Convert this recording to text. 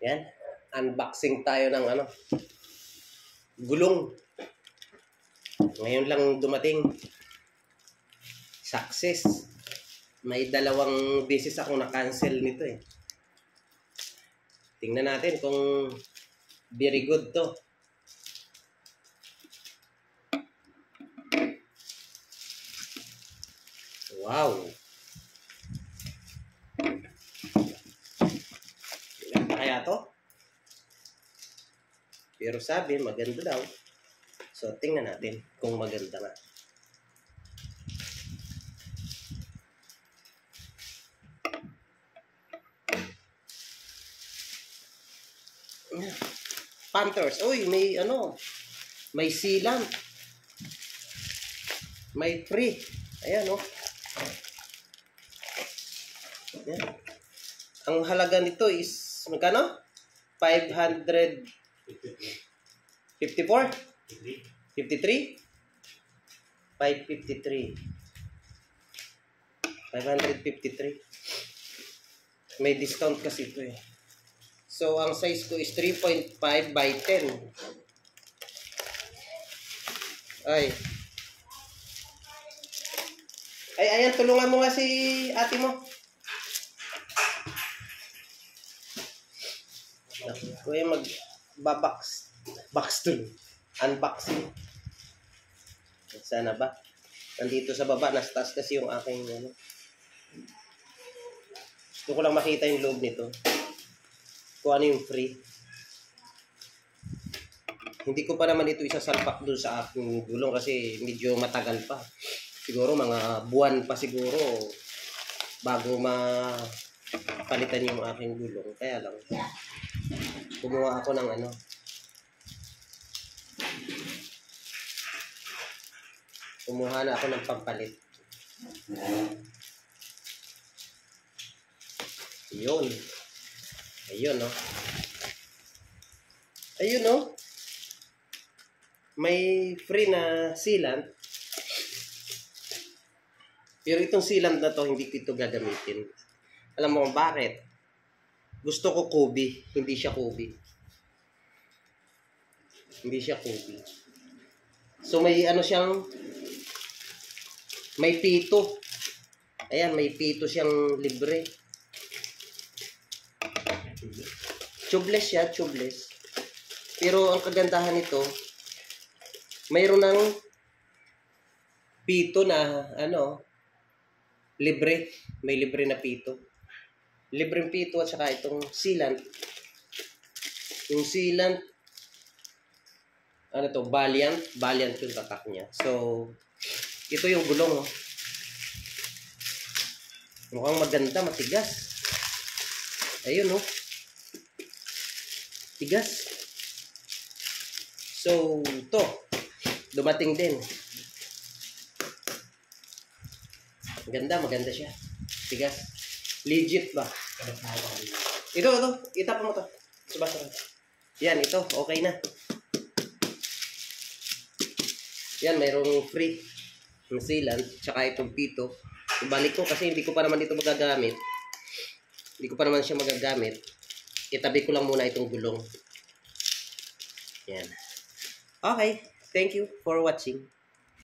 Yan. Unboxing tayo ng gulong. Ngayon lang dumating. Success. May 2 beses ako na-cancel nito eh. Tingnan natin kung very good to. Wow. Maganda kaya to? Pero sabi, maganda daw. So, tingnan natin kung maganda nga. Panthers. Uy, may may sealant. May free. Ayan, oh. Ayan. Ang halaga nito is, magkano? 554? 53? 553. 553. May discount kasi ito eh. So, ang size ko is 3.5 by 10. Ay, ayan, tulungan mo nga si ate mo. Kuya, unboxing. Sana ba? Nandito sa baba, nasa taas kasi yung aking Gusto ko lang makita yung loob nito. Kung ano yung free. Hindi ko pa naman ito isasalpak doon sa aking gulong kasi medyo matagal pa. Siguro mga buwan pa siguro bago mapalitan yung aking gulong. Kaya lang, kumuha ako ng kumuha na ako ng pampalit. Yun. Ayun, no? Ayun, no? May free na sealant. Pero itong sealant na to, hindi ko ito gagamitin. Alam mo kung bakit? Gusto ko Kobe. Hindi siya Kobe. Hindi siya Kobe. So may siyang may pito. Ayan, may pito siyang libre. Tubeless siya, tubeless. Pero ang kagandahan nito, mayroon ng pito na libre. May libre na pito. Libreng pito at saka itong sealant. Yung sealant, Valiant. Valiant yung tatak niya. So, ito yung gulong. Oh. Mukhang maganda, matigas. Ayun, oh. Tigas. So, ito. Dumating din. Maganda siya. Tigas. Legit ba? Ito. Itapon mo to. Subasa. Yan, ito. Okay na. Yan, mayroong free na sealant. Tsaka itong pito. Ibalik ko kasi hindi ko pa naman ito magagamit. Hindi ko pa naman siya magagamit. Itabi ko lang muna itong gulong. Yan. Okay. Thank you for watching.